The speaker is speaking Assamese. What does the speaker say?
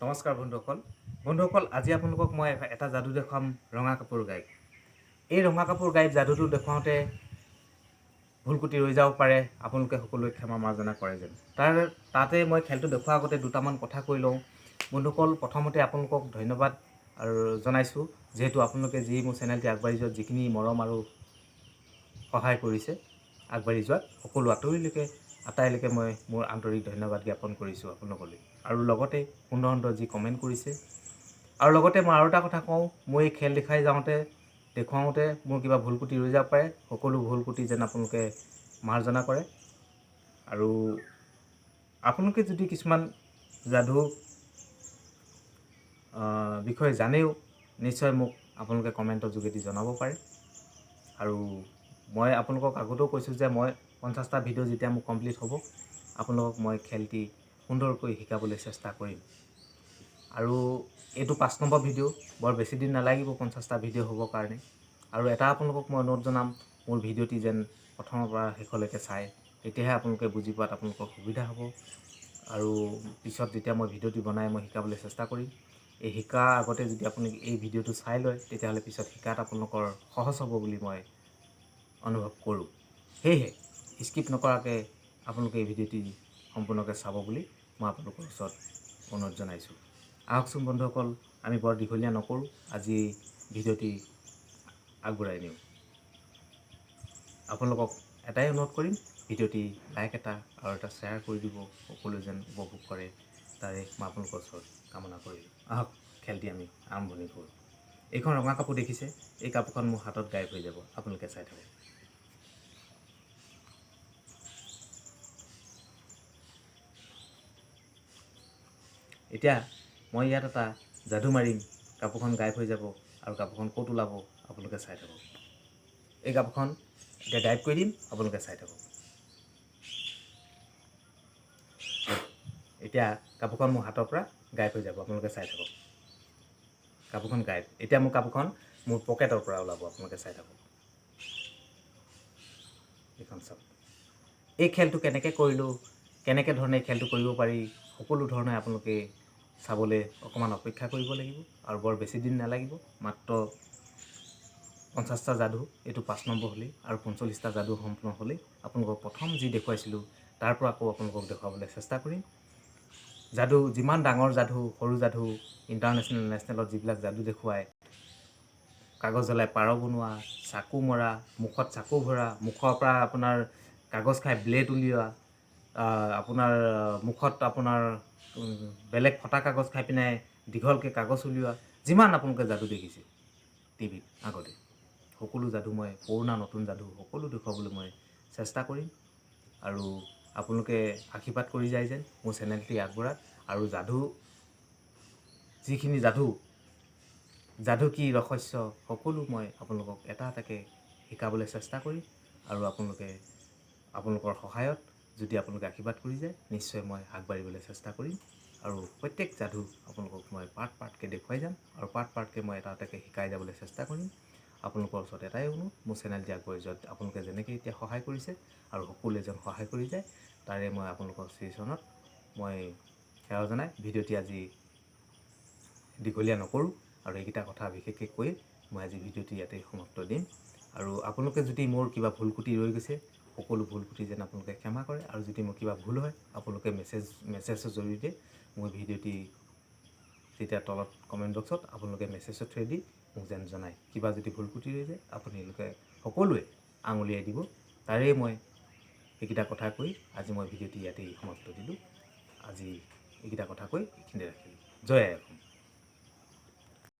নমস্কাৰ বন্ধুসকল আজি আপোনালোকক মই এটা যাদু দেখুৱাম ৰঙা কাপোৰ গাই। এই ৰঙা কাপোৰ গাই যাদুটো দেখুৱাওঁতে ভুলকুটি ৰৈ যাব পাৰে, আপোনালোকে সকলোৱে ক্ষমা মাৰ্জনা কৰে যেন। তাতে মই খেলটো দেখুৱাৰ আগতে দুটামান কথা কৈ লওঁ। বন্ধুসকল, প্ৰথমতে আপোনালোকক ধন্যবাদ আৰু জনাইছোঁ, যিহেতু আপোনালোকে যি মোৰ চেনেলটি আগবাঢ়ি যোৱাত যিখিনি মৰম আৰু সহায় কৰিছে আগবাঢ়ি যোৱাত, সকলো আটাইলৈকে মই মোৰ আন্তৰিক ধন্যবাদ জ্ঞাপন কৰিছোঁ আপোনালোকলৈ। আৰু লগতে সুন্দৰ যি কমেণ্ট কৰিছে। আৰু লগতে মই আৰু এটা কথা কওঁ, মই এই খেল দেখুৱাওঁতে মোৰ কিবা ভুলকুটি ৰৈ যাব পাৰে, সকলো ভুলকুটি যেন আপোনালোকে মাৰ্জনা কৰে। আৰু আপোনালোকে যদি কিছুমান যাদু বিষয়ে জানেও, নিশ্চয় মোক আপোনালোকে কমেণ্টৰ যোগেদি জনাব পাৰে। আৰু মই আপোনালোকক আগতেও কৈছোঁ যে মই 50টা ভিডিঅ' যেতিয়া মোক কমপ্লিট হ'ব, আপোনালোকক মই খেলটি সুন্দৰকৈ শিকাবলৈ চেষ্টা কৰিম। আৰু এইটো 5 নম্বৰ ভিডিঅ', বৰ বেছি দিন নালাগিব 50টা ভিডিঅ' হ'বৰ কাৰণে। আৰু এটা আপোনালোকক মই অনুৰোধ জনাম, মোৰ ভিডিঅ'টি যেন প্ৰথমৰ পৰা শেষলৈকে চায়, তেতিয়াহে আপোনালোকে বুজি পোৱাত আপোনালোকৰ সুবিধা হ'ব। আৰু পিছত যেতিয়া মই ভিডিঅ'টি বনাই মই শিকাবলৈ চেষ্টা কৰিম। এই শিকাৰ আগতে যদি আপুনি এই ভিডিঅ'টো চাই লয়, তেতিয়াহ'লে পিছত শিকাত আপোনালোকৰ সহজ হ'ব বুলি মই অনুভৱ কৰোঁ। সেয়েহে স্কিপ নকৰাকৈ আপোনালোকে এই ভিডিঅ'টি সম্পূৰ্ণকৈ চাব বুলি মই আপোনালোকৰ ওচৰত অনুৰোধ জনাইছোঁ। আহকচোন বন্ধুসকল, আমি বৰ দীঘলীয়া নকৰোঁ, আজি ভিডিঅ'টি আগবঢ়াই নিওঁ। আপোনালোকক এটাই অনুৰোধ কৰিম, ভিডিঅ'টি লাইক এটা আৰু এটা শ্বেয়াৰ কৰি দিব, সকলোৱে যেন উপভোগ কৰে, তাৰে মই আপোনালোকৰ ওচৰত কামনা কৰিলোঁ। আহক খেলটি আমি আৰম্ভণি কৰোঁ। এইখন ৰঙা কাপোৰ দেখিছে, এই কাপোৰখন মোৰ হাতত গায়ব হৈ যাব, আপোনালোকে চাই থাকক। এতিয়া মই ইয়াত এটা যাদু মাৰিম, কাপোৰখন গায়ব হৈ যাব, আৰু কাপোৰখন ক'ত ওলাব আপোনালোকে চাই থাকক। এই কাপোৰখন এতিয়া গায়ব কৰি দিম, আপোনালোকে চাই থাকক। এতিয়া কাপোৰখন মোৰ হাতৰ পৰা গায়ব হৈ যাব, আপোনালোকে চাই থাকক। কাপোৰখন গায়ব। এতিয়া মোৰ কাপোৰখন মোৰ পকেটৰ পৰা ওলাব, আপোনালোকে চাই থাকক। এইখন চাওক। এই খেলটো কেনেকৈ কৰিলোঁ, কেনেকৈ ধৰণে খেলটো কৰিব পাৰি, সকলো ধৰণে আপোনালোকে চাবলৈ অকণমান অপেক্ষা কৰিব লাগিব। আৰু বৰ বেছি দিন নালাগিব, মাত্ৰ 50টা যাদু, এইটো 5 নম্বৰ হ'লেই, আৰু 45টা যাদু সম্পূৰ্ণ হ'লেই আপোনালোকক প্ৰথম যি দেখুৱাইছিলোঁ তাৰ পৰা আকৌ আপোনালোকক দেখুৱাবলৈ চেষ্টা কৰিম। যাদু যিমান ডাঙৰ যাদু, সৰু যাদু, ইণ্টাৰনেশ্যনেল নেশ্যনেলত যিবিলাক যাদু দেখুৱায়, কাগজ জ্বলাই পাৰ বনোৱা, চাকু মৰা, মুখত চাকু ভৰা, মুখৰ পৰা আপোনাৰ কাগজ খাই ব্লেড উলিওৱা, আপোনাৰ মুখত আপোনাৰ বেলেগ ফটা কাগজ খাই পিনে দীঘলকৈ কাগজ উলিওৱা, যিমান আপোনালোকে যাদু দেখিছে টিভিত আগতে, সকলো যাদু মই পুৰণা নতুন যাদু সকলো দেখুৱাবলৈ মই চেষ্টা কৰিম। আৰু আপোনালোকে আশীৰ্বাদ কৰি যায় যেন মোৰ চেনেলটি আগবঢ়াত। আৰু যিখিনি যাদু কি ৰহস্য, সকলো মই আপোনালোকক এটা এটাকৈ শিকাবলৈ চেষ্টা কৰিম। আৰু আপোনালোকৰ সহায়ত যদি আপোনালোকে আশীৰ্বাদ কৰি যায়, নিশ্চয় মই আগবাঢ়িবলৈ চেষ্টা কৰিম। আৰু প্ৰত্যেক যাদু আপোনালোকক মই পাৰ্টকৈ দেখুৱাই যাম, আৰু পাৰ্টকৈ মই এটা এটাকৈ শিকাই যাবলৈ চেষ্টা কৰিম। আপোনালোকৰ ওচৰত এটাই অনুৰোধ, মোৰ চেনেলটি আগবাঢ়ি যোৱাত আপোনালোকে যেনেকৈ এতিয়া সহায় কৰিছে আৰু সকলোৱে যেন সহায় কৰি যায়, তাৰে মই আপোনালোকৰ শ্ৰীচৰণত মই সেৱা জনাই ভিডিঅ'টি আজি দীঘলীয়া নকৰোঁ। আৰু এইকেইটা কথা বিশেষকৈ কৈ মই আজি ভিডিঅ'টি ইয়াতেই সমাপ্ত দিম। আৰু আপোনালোকে যদি মোৰ কিবা ভুলকুটি ৰৈ গৈছে, সকলো ভুলকুটি যেন আপোনালোকে ক্ষমা কৰে। আৰু যদি মোৰ কিবা ভুল হয়, আপোনালোকে মেছেজৰ জৰিয়তে মোৰ ভিডিঅ'টি তেতিয়া তলত কমেণ্ট বক্সত আপোনালোকে মেছেজৰ থ্ৰুৱেদি মোক যেন জনায়। কিবা যদি ভুলকুটি ৰৈ যায়, আপোনালোকে সকলোৱে আঙুলিয়াই দিব। তাৰেই মই এইকেইটা কথা কৈ আজি মই ভিডিঅ'টি ইয়াতেই সমাপ্ত দিলোঁ। আজি এইকেইটা কথা কৈ এইখিনিতে ৰাখিলোঁ। জয় আই অসম।